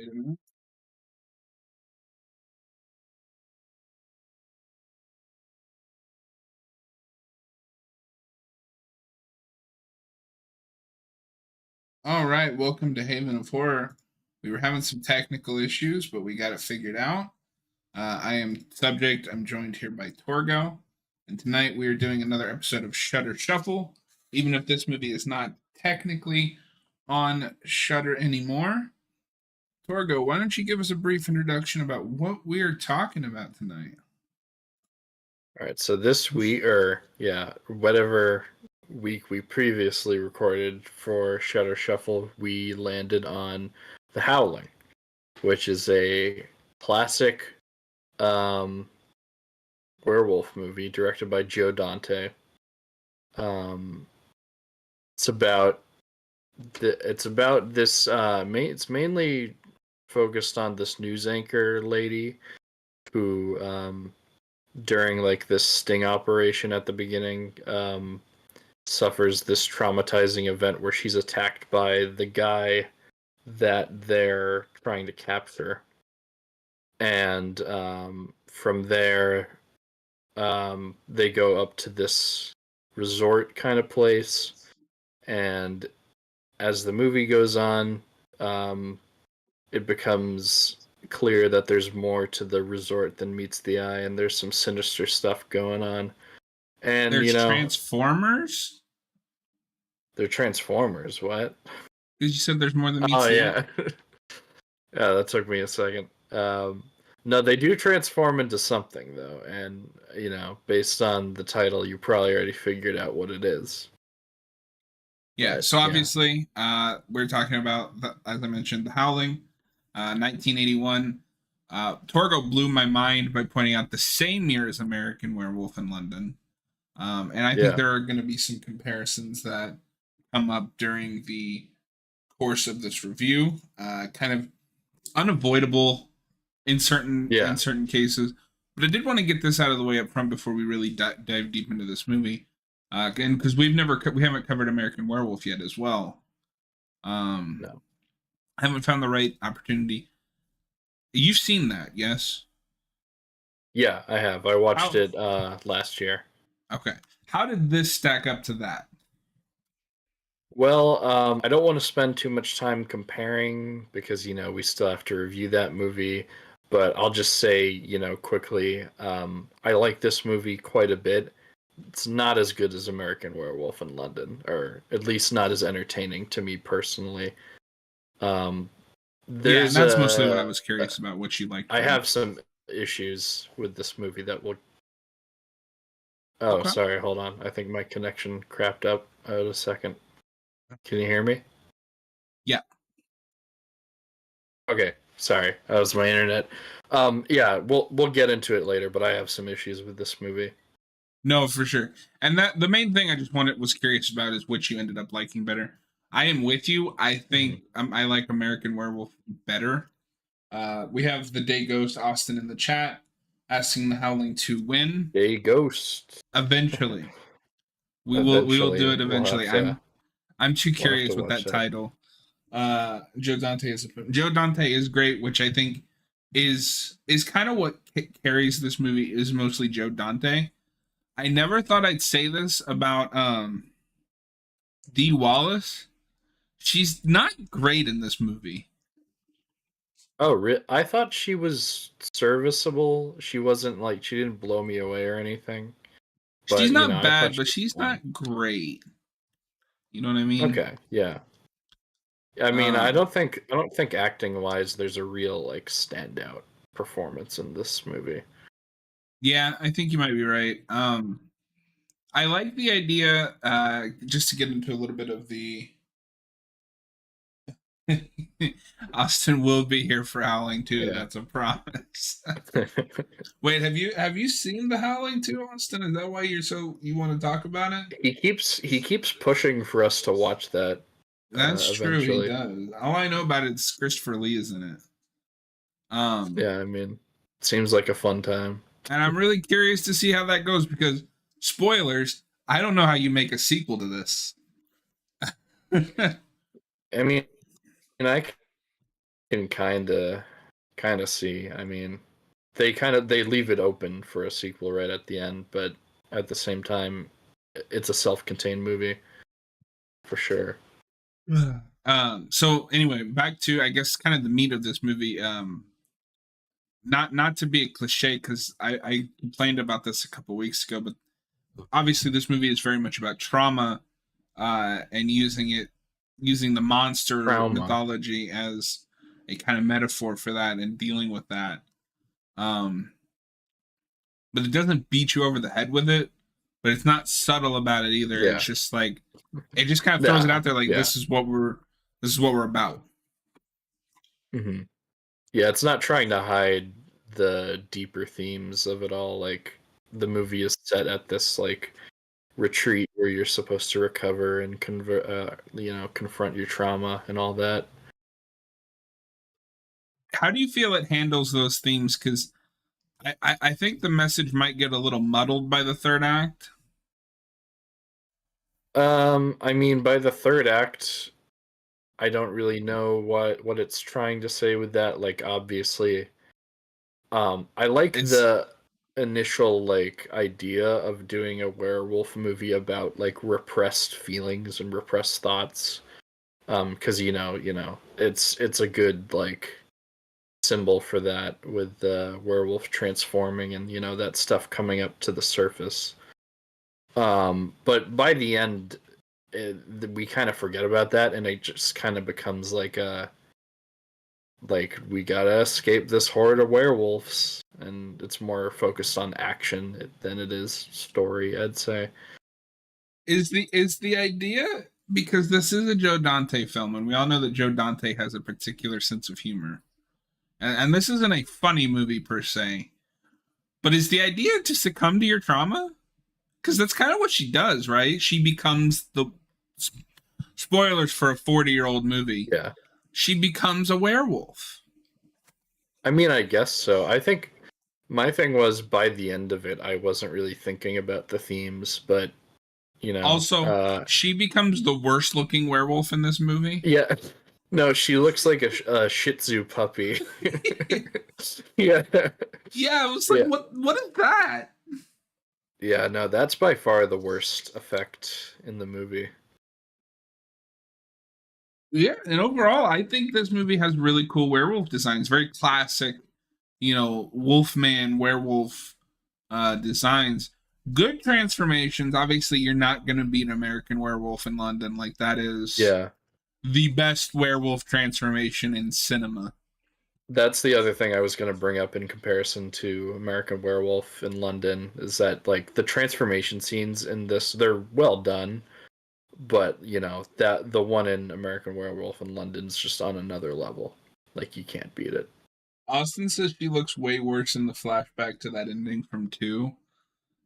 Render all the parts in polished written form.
Wait a minute. All right, welcome to Haven of Horror. We were having some technical issues, but we got it figured out. I am Subject. I'm joined here by Torgo, and tonight we are doing another episode of Shudder Shuffle. Even if this movie is not technically on Shudder anymore, Torgo, why don't you give us a brief introduction about what we are talking about tonight? All right, so this week, whatever week we previously recorded for Shudder Shuffle, we landed on The Howling, which is a classic werewolf movie directed by Joe Dante. It's about this. It's mainly focused on this news anchor lady who during like this sting operation at the beginning suffers this traumatizing event where she's attacked by the guy that they're trying to capture, and from there they go up to this resort kind of place, and as the movie goes on, it becomes clear that there's more to the resort than meets the eye, and there's some sinister stuff going on. And There's Transformers? They're Transformers, what? Because you said there's more than meets the eye. Yeah, that took me a second. No, they do transform into something, though, and, based on the title, you probably already figured out what it is. Yeah, But, so obviously, we're talking about, as I mentioned, The Howling, 1981. Torgo blew my mind by pointing out the same year as American Werewolf in London. And I think there are going to be some comparisons that come up during the course of this review. Kind of unavoidable in certain cases. But I did want to get this out of the way up front before we really dive deep into this movie. Again, because we haven't covered American Werewolf yet as well. No. I haven't found the right opportunity. You've seen that, yes? Yeah, I have. I watched it last year. Okay. How did this stack up to that? Well, I don't want to spend too much time comparing because, we still have to review that movie. But I'll just say, quickly, I like this movie quite a bit. It's not as good as American Werewolf in London, or at least not as entertaining to me personally. And that's mostly what I was curious about, what you liked. I have some issues with this movie that will... Oh, okay. Sorry, hold on. I think my connection crapped up. Hold a second. Can you hear me? Yeah. Okay, sorry. That was my internet. We'll get into it later, but I have some issues with this movie. No, for sure. And that the main thing I just was curious about is which you ended up liking better. I am with you. I think I like American Werewolf better. We have the Day Ghost Austin in the chat asking The Howling to win. Day Ghost. Eventually. We will do it eventually. I'm too curious with that title. Joe Dante is great, which I think is kind of what carries this movie, is mostly Joe Dante. I never thought I'd say this about Dee Wallace. She's not great in this movie. Oh, I thought she was serviceable. She wasn't she didn't blow me away or anything. But, she's not bad, but she's not great. You know what I mean? Okay, yeah. I mean, I don't think acting wise there's a real standout performance in this movie. Yeah, I think you might be right. I like the idea, just to get into a little bit of the Austin will be here for Howling 2. Yeah. That's a promise. Wait, have you seen the Howling 2, Austin? Is that why you want to talk about it? He keeps pushing for us to watch that. That's true. He does. All I know about it is Christopher Lee is in it. Yeah, I mean, it seems like a fun time. And I'm really curious to see how that goes because, spoilers, I don't know how you make a sequel to this. I mean, I can kind of see. I mean, they leave it open for a sequel right at the end, but at the same time, it's a self-contained movie for sure. So anyway, back to, I guess, kind of the meat of this movie. Not to be a cliche, because I complained about this a couple weeks ago, but obviously this movie is very much about trauma, and using the monster Trauma. mythology as a kind of metaphor for that and dealing with that. Um, but it doesn't beat you over the head with it, but it's not subtle about it either. It's Yeah. just like, it just kind of throws it Yeah. out there like, Yeah. this is what we're about. hmm Yeah, it's not trying to hide the deeper themes of it all. Like the movie is set at this like retreat where you're supposed to recover and confront your trauma and all that. How do you feel it handles those themes? Because I think the message might get a little muddled by the third act. I mean, by the third act, I don't really know what it's trying to say with that. Like, obviously, I like It's the initial like idea of doing a werewolf movie about like repressed feelings and repressed thoughts. Because it's a good like symbol for that with the werewolf transforming and that stuff coming up to the surface. But by the end, we kind of forget about that, and it just kind of becomes like we gotta escape this horde of werewolves, and it's more focused on action than it is story, I'd say. is the idea, because this is a Joe Dante film, and we all know that Joe Dante has a particular sense of humor, and this isn't a funny movie per se, but is the idea to succumb to your trauma? Because that's kind of what she does, right? She becomes the spoilers for a 40-year-old movie. Yeah, She becomes a werewolf. I mean, I guess so. I think my thing was by the end of it, I wasn't really thinking about the themes, but you know, Also, uh, she becomes the worst looking werewolf in this movie. yeah. No, she looks like a Shih Tzu puppy. Yeah, Yeah, I was like, yeah, what is that? yeah. No, that's by far the worst effect in the movie. Yeah, and overall, I think this movie has really cool werewolf designs. Very classic, Wolfman werewolf designs. Good transformations. Obviously, you're not going to beat American Werewolf in London. Like, that is Yeah, the best werewolf transformation in cinema. that's the other thing I was going to bring up in comparison to American Werewolf in London is that like the transformation scenes in this they're well done, but that the one in American Werewolf in London is just on another level. Like you can't beat it. Austin says she looks way worse in the flashback to that ending from 2. Oh,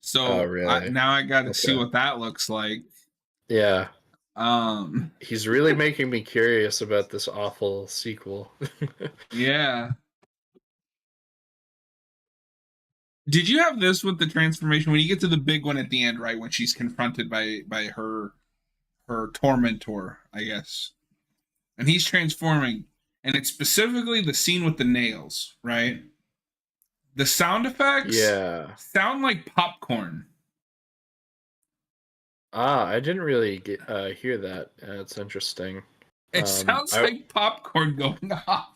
So really? now I got to see Okay. what that looks like. Yeah. Um, He's really making me curious about this awful sequel. yeah. Did you have this with the transformation when you get to the big one at the end, right? When she's confronted by her tormentor, I guess, and he's transforming, and it's specifically the scene with the nails, right? The sound effects Yeah. sound like popcorn. I didn't really hear that. It's interesting. It sounds I like popcorn going off.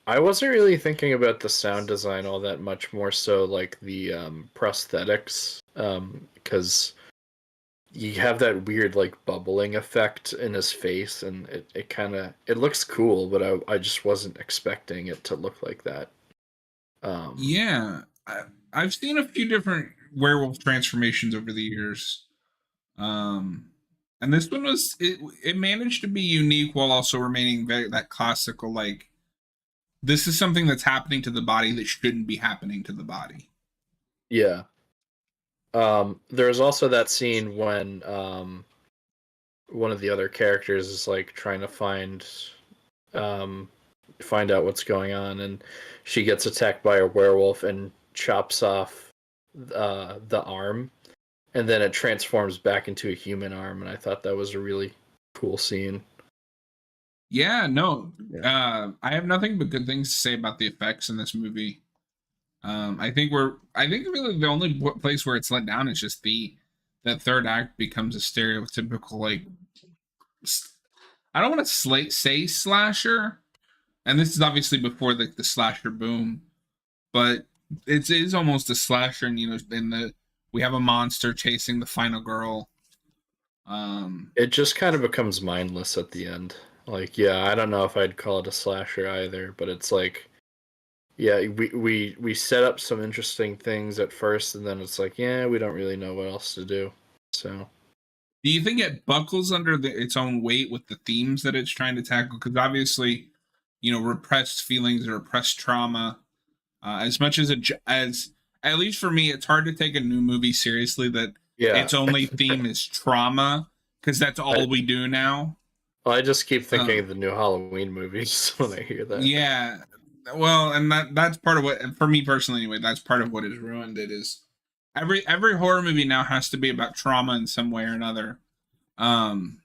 I wasn't really thinking about the sound design all that much, more so like the prosthetics, because you have that weird like bubbling effect in his face, and it kind of it looks cool, but I just wasn't expecting it to look like that. Um, Yeah, I've seen a few different werewolf transformations over the years. And this one it managed to be unique while also remaining very that classical, like, this is something that's happening to the body that shouldn't be happening to the body. yeah. There's also that scene when one of the other characters is like trying to um find out what's going on, and she gets attacked by a werewolf and chops off the arm, and then it transforms back into a human arm, and I thought that was a really cool scene. Yeah, no, Yeah. I have nothing but good things to say about the effects in this movie. I think really the only place where it's let down is just that third act becomes a stereotypical like I don't want to say slasher, and this is obviously before the slasher boom, but it is almost a slasher, and in the we have a monster chasing the final girl. It just kind of becomes mindless at the end. Like, yeah, I don't know if I'd call it a slasher either, but it's like, yeah, we set up some interesting things at first, and then it's like, yeah, we don't really know what else to do. So, Do you think it buckles under its own weight with the themes that it's trying to tackle? Because obviously, repressed feelings or repressed trauma. As much as as at least for me, it's hard to take a new movie seriously that yeah, its only theme is trauma because that's I, all we do now. I just keep thinking Um, of the new Halloween movies when I hear that. yeah, well, and that's part of what for me personally anyway. That's part of what has ruined it is every horror movie now has to be about trauma in some way or another. Um,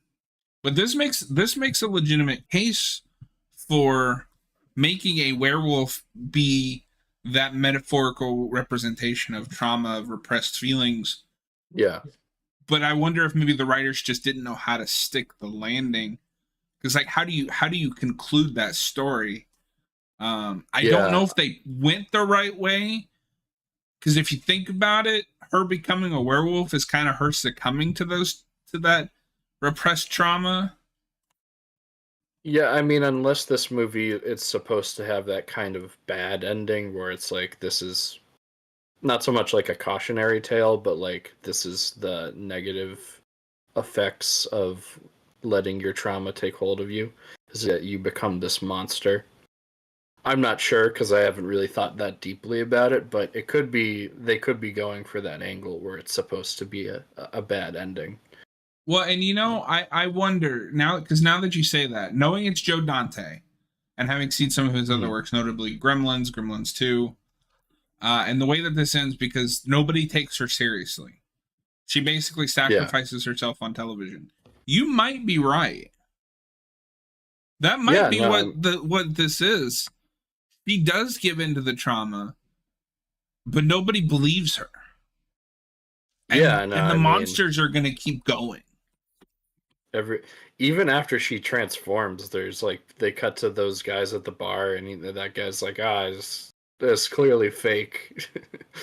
But this makes a legitimate case for making a werewolf be that metaphorical representation of trauma, of repressed feelings. Yeah, But I wonder if maybe the writers just didn't know how to stick the landing. Because like how do you conclude that story? I don't know yeah, if they went the right way. Because if you think about it, her becoming a werewolf is kind of her succumbing to that repressed trauma. yeah. I mean, unless this movie it's supposed to have that kind of bad ending where it's like this is not so much like a cautionary tale, but like this is the negative effects of letting your trauma take hold of you, is that you become this monster. I'm not sure because I haven't really thought that deeply about it, but it could be they could be going for that angle where it's supposed to be a bad ending. Well, and I wonder now because now that you say that, knowing it's Joe Dante and having seen some of his other Mhm. works, notably Gremlins 2, and the way that this ends, because nobody takes her seriously. She basically Yeah, sacrifices herself on television. You might be right. That might yeah, be no, what this is. She does give into the trauma, but nobody believes her, yeah, no. and the I mean, monsters are going to keep going. every even after she transforms, there's like they cut to those guys at the bar, and that guy's like, it's clearly fake.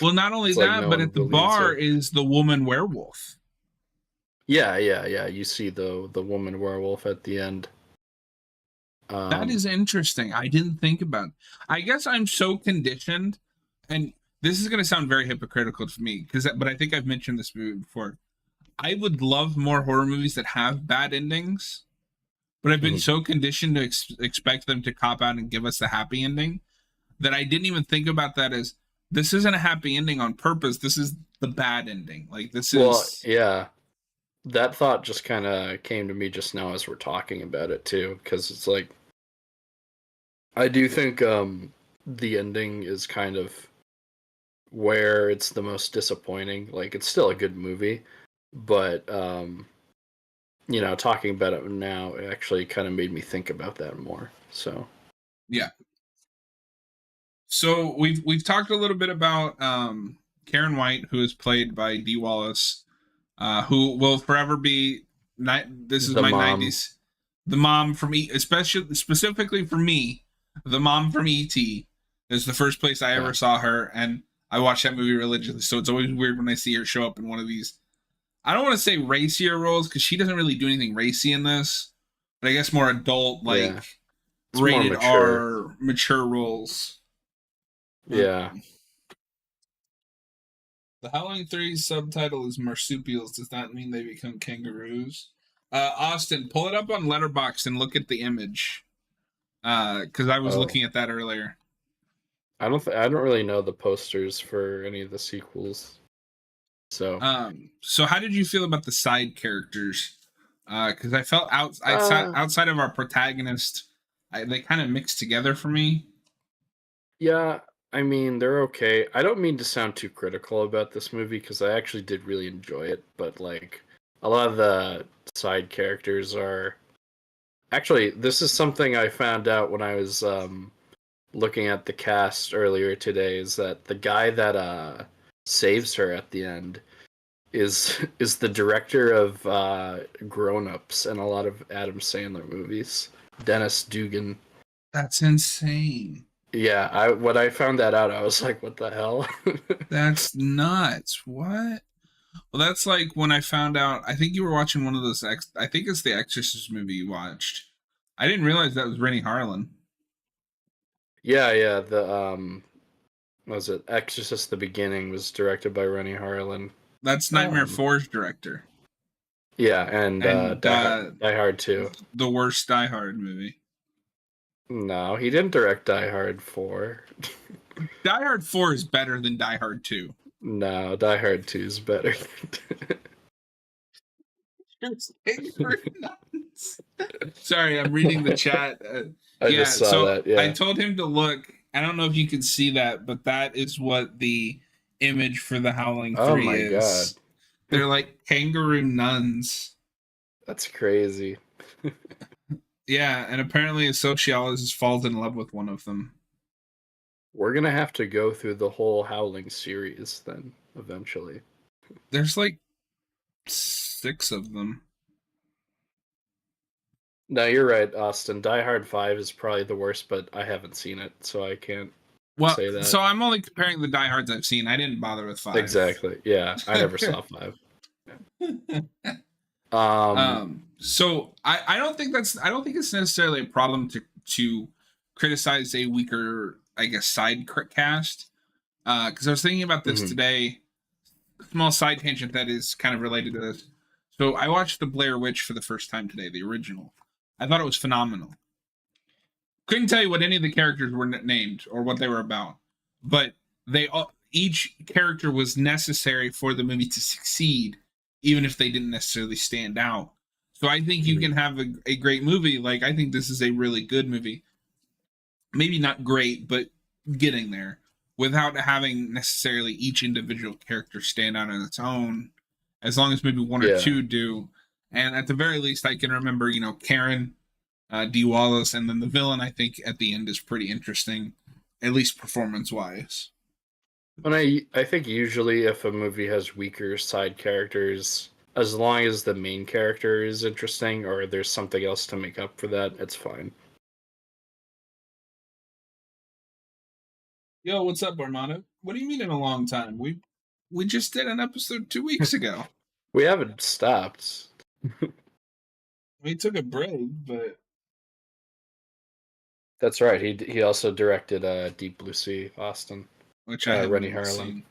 Well, not only It's like that, no but one at the believes bar her. is the woman werewolf. Yeah, yeah, yeah. You see the woman werewolf at the end. That is Um, interesting. I didn't think about. I guess I'm so conditioned, and this is going to sound very hypocritical to me but I think I've mentioned this movie before. I would love more horror movies that have bad endings, but I've been mhm. so conditioned to expect them to cop out and give us a happy ending that I didn't even think about that as this isn't a happy ending on purpose. This is the bad ending. Like this Well, is yeah, that thought just kind of came to me just now as we're talking about it too, because it's like I do think the ending is kind of where it's the most disappointing. Like it's still a good movie, but talking about it now it actually kind of made me think about that more. So yeah. So we've talked a little bit about Karen White, who is played by Dee Wallace, who will forever be. This is the my mom, '90s. The mom from especially specifically for me, the mom from ET is the first place I yeah, ever saw her, and I watched that movie religiously. So it's always weird when I see her show up in one of these. I don't want to say racier roles because she doesn't really do anything racy in this, but I guess more adult, yeah, like it's more rated mature. R, mature roles. Yeah. The Howling 3 subtitle is marsupials. Does that mean they become kangaroos? Austin, pull it up on Letterbox and look at the image. Because I was Oh, looking at that earlier. I don't really know the posters for any of the sequels. So, So how did you feel about the side characters? Because I felt uh, outside of our protagonist, they kind of mixed together for me. yeah, I mean, they're okay. I don't mean to sound too critical about this movie because I actually did really enjoy it, but like a lot of the side characters are Actually, this is something I found out when I was looking at the cast earlier today. Is that the guy that saves her at the end is the director of Grown Ups and a lot of Adam Sandler movies. Dennis Dugan. That's insane. Yeah, I when I found that out, I was like, "What the hell?" That's nuts. What? Well, that's like when I found out. I think you were watching one of those. I think it's the Exorcist movie you watched. I didn't realize that was Rennie Harlan. Yeah, yeah. The what was it Exorcist: The Beginning was directed by Rennie Harlan. That's Nightmare Um, 4's director, yeah, and and Die Hard too. the worst Die Hard movie. No, he didn't direct Die Hard 4. Die Hard 4 is better than Die Hard 2. No, Die Hard 2 is better. Sorry, I'm reading the chat. I Yeah, just saw so that. Yeah. I told him to look. I don't know if you can see that, but that is what the image for the Howling Oh 3 my god, is. They're like kangaroo nuns. that's crazy. Yeah, and apparently a sociologist falls in love with one of them. We're gonna have to go through the whole Howling series then eventually. There's like 6 of them. No, you're right, Austin. Die Hard 5 is probably the worst, but I haven't seen it, so I can't Well, say that. so I'm only comparing the Die Hards I've seen. I didn't bother with 5. Exactly. Yeah, I never saw 5. Um, So I don't think it's necessarily a problem to criticize a weaker, I guess, side cast. Because I was thinking about this Mhm. today. Small side tangent that is kind of related to this. So I watched the Blair Witch for the first time today, the original. I thought it was phenomenal. Couldn't tell you what any of the characters were named or what they were about, but they all, each character was necessary for the movie to succeed, even if they didn't necessarily stand out. So I think you can have a great movie. Like I think this is a really good movie. Maybe not great, but getting there without having necessarily each individual character stand out on its own. As long as maybe one or Yeah. two do, and at the very least, I can remember, Karen, D. Wallace, and then the villain. I think at the end is pretty interesting, at least performance wise. And I think usually if a movie has weaker side characters, as long as the main character is interesting or there's something else to make up for that, it's fine. Yo, what's up, Armando? What do you mean in a long time? We just did an episode 2 weeks ago. We haven't stopped. We took a break, but That's right. He also directed Deep Blue Sea, Austin. which I haven't Rennie even Harlan. seen.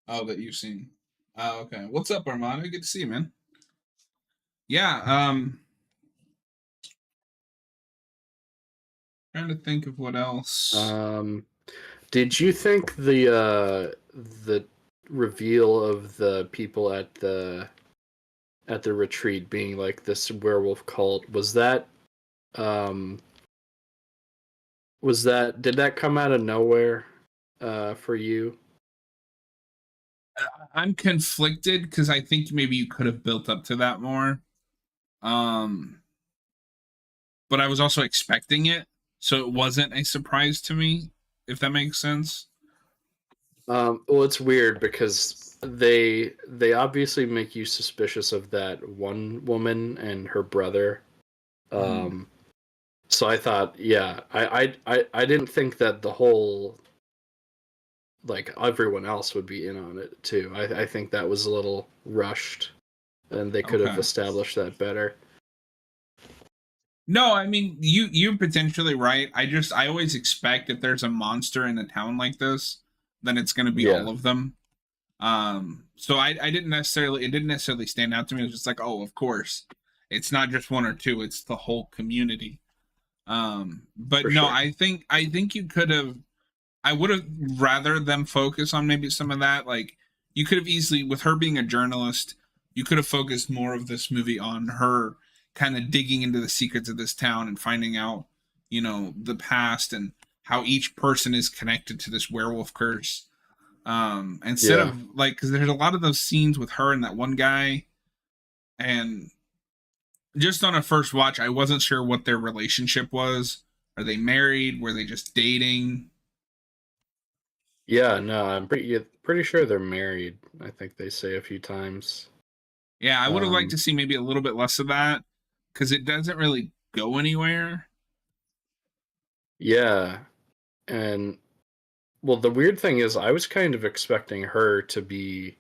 Oh, that you've seen. Oh, okay. What's up, Armando? Good to see you, man. Yeah, trying to think of what else. Did you think the reveal of the people at the retreat being like this werewolf cult was that did that come out of nowhere for you? I'm conflicted because I think maybe you could have built up to that more. But I was also expecting it, so it wasn't a surprise to me, if that makes sense. Well, it's weird because they obviously make you suspicious of that one woman and her brother. So I thought, yeah, I didn't think that the whole like everyone else would be in on it too. I think that was a little rushed, and they could have established that better. No, I mean you're potentially right. I always expect if there's a monster in a town like this, then it's going to be all of them. So I didn't necessarily it didn't necessarily stand out to me. It was just like, oh, of course, it's not just one or two; it's the whole community. But For no, sure. I think you could have. I would have rather them focus on maybe some of that. Like you could have easily, with her being a journalist, you could have focused more of this movie on her kind of digging into the secrets of this town and finding out, the past and how each person is connected to this werewolf curse. Instead of like, because there's a lot of those scenes with her and that one guy, and just on a first watch, I wasn't sure what their relationship was. Are they married? Were they just dating? Yeah, no, I'm pretty sure they're married. I think they say a few times. Yeah, I would have liked Um, to see maybe a little bit less of that because it doesn't really go anywhere. yeah, and well, the weird thing is, I was kind of expecting her to be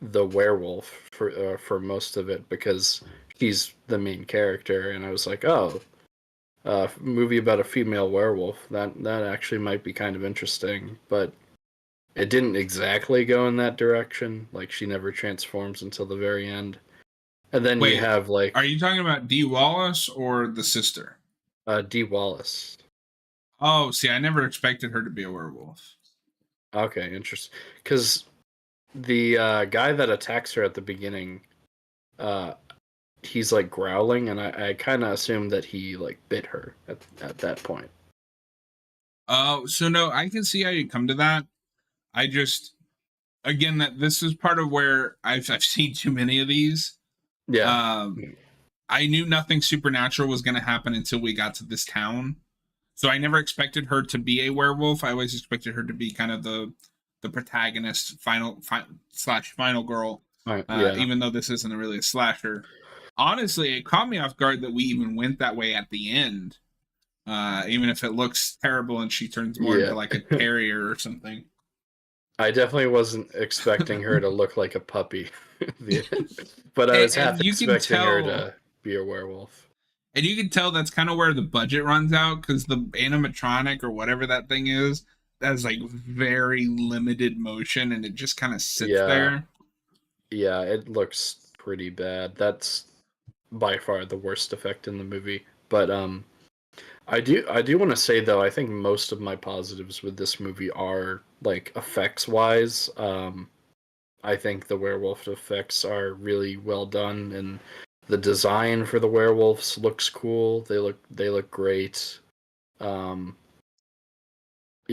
the werewolf for most of it because she's the main character, and I was like, oh, movie about a female werewolf. That actually might be kind of interesting, but it didn't exactly go in that direction. Like she never transforms until the very end, and then you Wait, have are like you talking about Dee Wallace or the sister? Dee Wallace. Oh, see, I never expected her to be a werewolf. Okay, interesting. Because the guy that attacks her at the beginning, uh, he's like growling, and I kind of assumed that he like bit her at that point. Oh, so no, I can see how you come to that. I just, again, that this is part of where I've seen too many of these. Yeah, Um, I knew nothing supernatural was going to happen until we got to this town. So I never expected her to be a werewolf. I always expected her to be kind of the protagonist, slash final girl. yeah, Even though this isn't really a slasher. Honestly, it caught me off guard that we even went that way at the end. Even if it looks terrible and she turns more into yeah. like a terrier or something. I definitely wasn't expecting her to look like a puppy, but I was half And you can expecting her tell, to be a werewolf. that's kind of where the budget runs out because the animatronic or whatever that thing is, that's like very limited motion and it just kind of sits Yeah, there. yeah, it looks pretty bad. That's by far the worst effect in the movie. But I do want to say though, I think most of my positives with this movie are like effects wise. I think the werewolf effects are really well done, and the design for the werewolves looks cool. They look great. Um,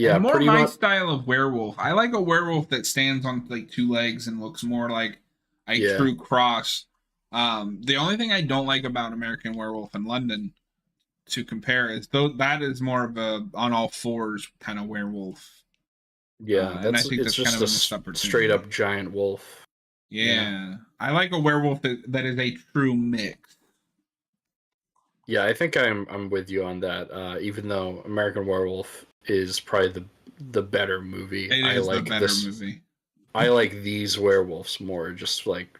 And yeah, more pretty my much. style of werewolf. I like a werewolf that stands on like two legs and looks more like a Yeah, true cross. The only thing I don't like about American Werewolf in London to compare is though that is more of a on all fours kind of werewolf. yeah. And I That's think it's that's kind just of a a missed straight opportunity. up giant wolf. Yeah, Yeah. I like a werewolf that is a true mix. yeah. I think I'm with you on that. Even though American Werewolf is probably the better movie, It I is the like better this. movie. I like these werewolves more, just like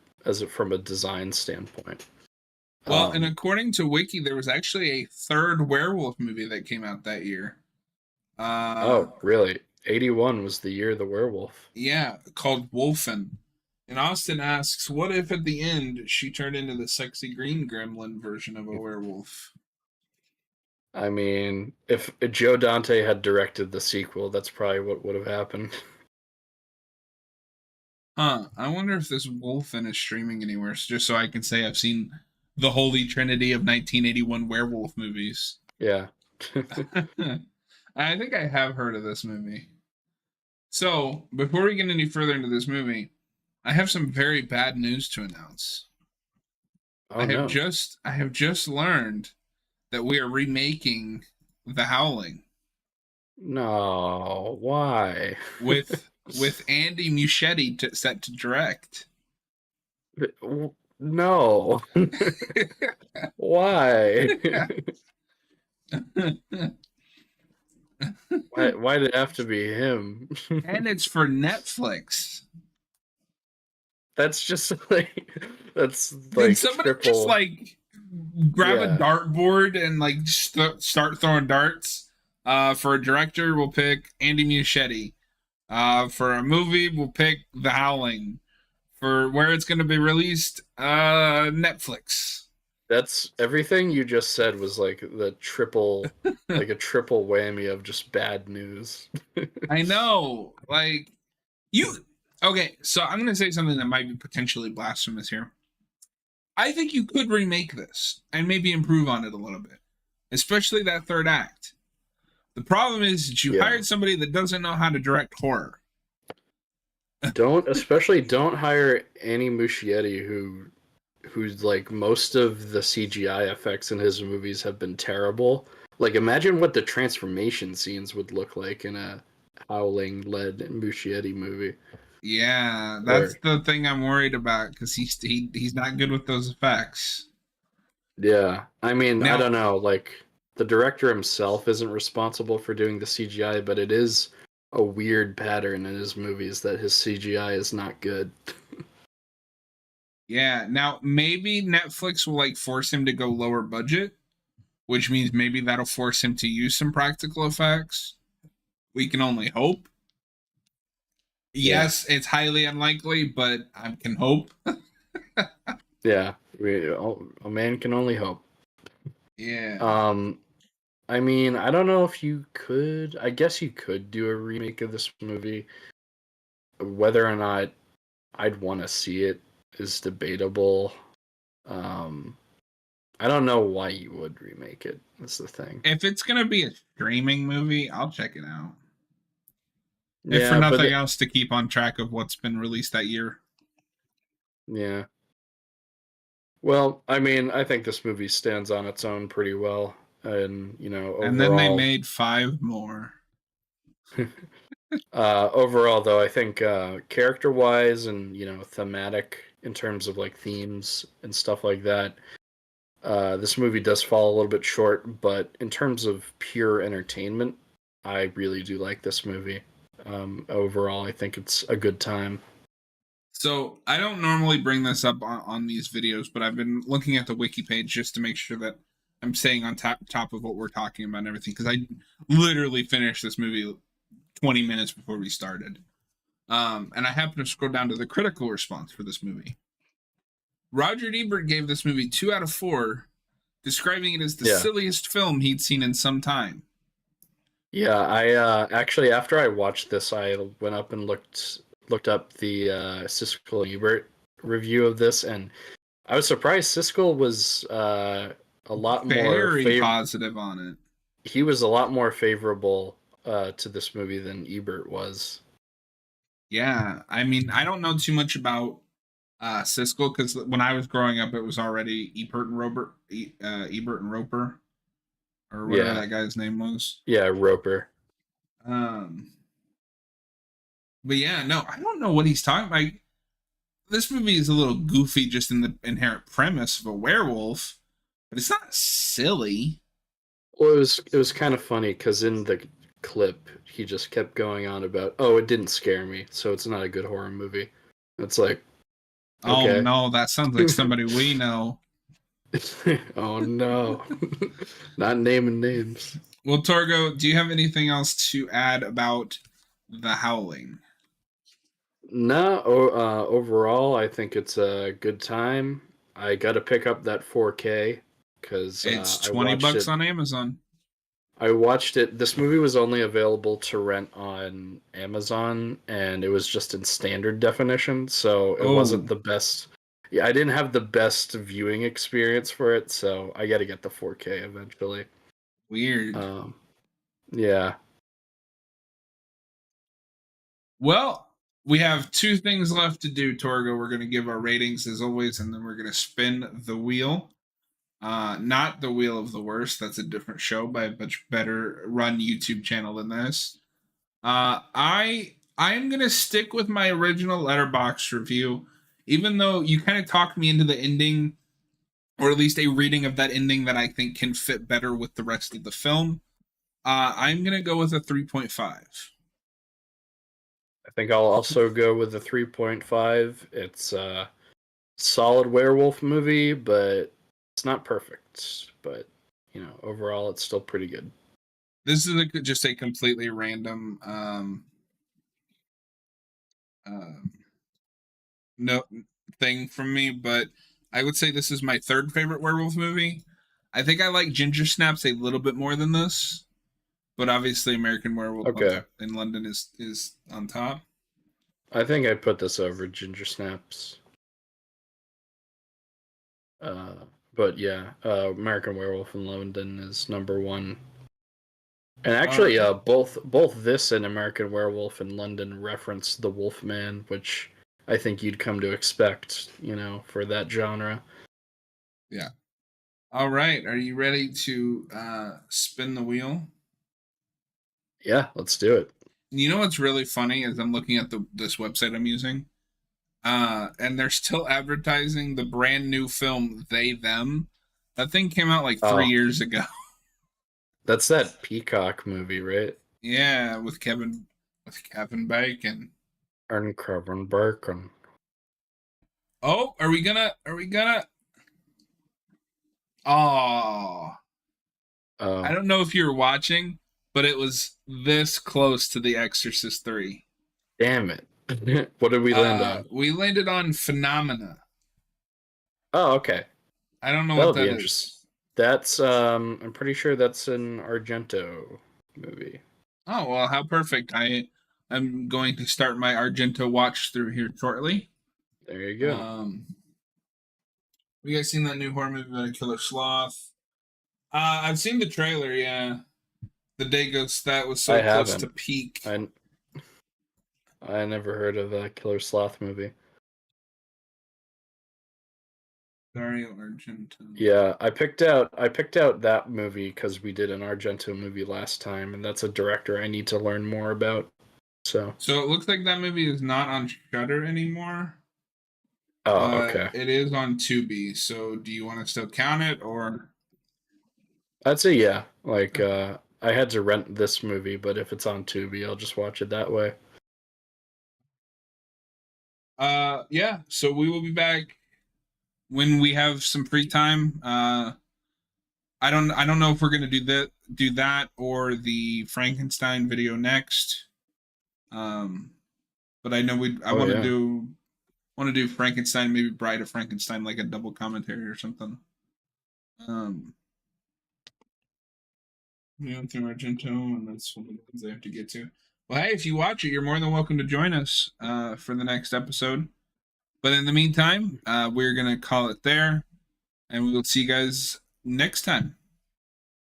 from a design standpoint. Well, and Um, according to Wiki, there was actually a third werewolf movie that came out that year. Uh, oh, really? 81 was the year of the werewolf. yeah, called Wolfen. And Austin asks, what if at the end she turned into the sexy green gremlin version of a werewolf? I mean, if Joe Dante had directed the sequel, that's probably what would have happened. Huh. I wonder if this Wolfen is streaming anywhere, just so I can say I've seen the holy trinity of 1981 werewolf movies. Yeah. I think I have heard of this movie. So, before we get any further into this movie, I have some very bad news to announce. Oh no. I have just learned that we are remaking The Howling No, why? with Andy Muschietti set to direct. No. Why? Why did it have to be him? And it's for Netflix. That's just like that's Did like somebody just triple. like grab a Yeah. dartboard and like start throwing darts? For a director, we'll pick Andy Muschietti. For a movie, we'll pick The Howling. For where it's going to be released, Netflix. That's everything you just said was like a triple whammy of just bad news. I know, like you. Okay, so I'm going to say something that might be potentially blasphemous here. I think you could remake this and maybe improve on it a little bit, especially that third act. The problem is that you Yeah. hired somebody that doesn't know how to direct horror. Don't hire Annie Muschietti, who who's like most of the CGI effects in his movies have been terrible. Like imagine what the transformation scenes would look like in a Howling led Muschietti movie. Yeah, that's Or the thing I'm worried about because he's not good with those effects. yeah, I mean, I Now, don't know, like the director himself isn't responsible for doing the CGI, but it is a weird pattern in his movies that his CGI is not good. yeah, now maybe Netflix will like force him to go lower budget, which means maybe that'll force him to use some practical effects. We can only hope. Yeah. Yes, it's highly unlikely, but I can hope. Yeah, a man can only hope. Yeah. Um, I mean, I don't know if you could. I guess you could do a remake of this movie. Whether or not I'd want to see it is debatable. Um, I don't know why you would remake it. That's the thing. If it's gonna be a streaming movie, I'll check it out. If for Yeah, but nothing else, to keep on track of what's been released that year. yeah. Well, I mean, I think this movie stands on its own pretty well, and And then they overall, made 5 more. overall though, I think character-wise and thematic in terms of like themes and stuff like that, this movie does fall a little bit short. But in terms of pure entertainment, I really do like this movie. Overall, I think it's a good time. So I don't normally bring this up on these videos, but I've been looking at the wiki page just to make sure that I'm staying on top of what we're talking about and everything. Because I literally finished this movie 20 minutes before we started. And I happened to scroll down to the critical response for this movie. Roger Ebert gave this movie 2 out of 4, describing it as the Yeah. silliest film he'd seen in some time. Yeah, I actually after I watched this, I went up and looked up the Siskel and Ebert review of this, and I was surprised Siskel was a lot more Very positive on it. he was a lot more favorable to this movie than Ebert was. Yeah, I mean, I don't know too much about Siskel because when I was growing up, it was already Ebert and Roper, or whatever Yeah, that guy's name was. yeah, Roper. Um, but yeah, no, I don't know what he's talking about. Like, this movie is a little goofy just in the inherent premise of a werewolf, but it's not silly. Well, it was kind of funny because in the clip he just kept going on about, oh, it didn't scare me, so it's not a good horror movie. It's like, Oh okay. no, that sounds like somebody we know. Oh no. Not naming names. Well, Torgo, do you have anything else to add about the Howling? No, overall, I think it's a good time. I got to pick up that 4K because It's I 20 watched bucks it. on Amazon. I watched it. This movie was only available to rent on Amazon, and it was just in standard definition, so it wasn't Oh, the best. Yeah, I didn't have the best viewing experience for it, so I got to get the 4K eventually. weird. Um, yeah. Well, we have 2 things left to do, Torgo. We're going to give our ratings as always, and then we're going to spin the wheel. Not the Wheel of the Worst. That's a different show by a much better run YouTube channel than this. I am gonna stick with my original Letterbox review, even though you kind of talked me into the ending, or at least a reading of that ending that I think can fit better with the rest of the film. I'm gonna go with a 3.5. I think I'll also go with the 3.5. It's a solid werewolf movie, but it's not perfect. But, overall, it's still pretty good. This is just a completely random uh, no thing from me, but I would say this is my third favorite werewolf movie. I think I like Ginger Snaps a little bit more than this, but obviously American Werewolf Okay. in London is on top. I think I put this over Ginger Snaps. But yeah, American Werewolf in London is number one. And All right. actually, both this and American Werewolf in London reference the Wolfman, which I think you'd come to expect, for that genre. Yeah. All right. Are you ready to spin the wheel? Yeah, let's do it. You know what's really funny is I'm looking at this website I'm using, and they're still advertising the brand new film They Them. That thing came out like 3 years Oh, ago. that's that Peacock movie, right? Yeah, with Kevin Bacon. And Kevin Bacon. Oh, are we gonna oh, I Oh, don't know if you were watching, but it was this close to The Exorcist 3. damn it. What did we land on? We landed on Phenomena. Oh, okay. I don't know what That'll be that interesting. is. That's I'm pretty sure that's an Argento movie. Oh, well, how perfect. I'm going to start my Argento watch through here shortly. There you go. Um, you guys seen that new horror movie about a killer sloth? I've seen the trailer, yeah. The day goes that was I so close to haven't. peak. I never heard of a Killer Sloth movie. Dario Argento. Yeah, I picked out that movie because we did an Argento movie last time, and that's a director I need to learn more about. So, So it looks like that movie is not on Shudder anymore, oh, but okay. it is on Tubi. So do you want to still count it or? I'd say yeah. Like, I had to rent this movie, but if it's on Tubi, I'll just watch it that way. Yeah. So we will be back when we have some free time. I don't know if we're gonna do that or the Frankenstein video next. Um, but I know I Oh want to yeah. do Frankenstein, maybe Bride of Frankenstein, like a double commentary or something. Um, we went through Argento, and that's one of the things I have to get to. Well, hey, if you watch it, you're more than welcome to join us for the next episode. But in the meantime, we're gonna call it there, and we will see you guys next time.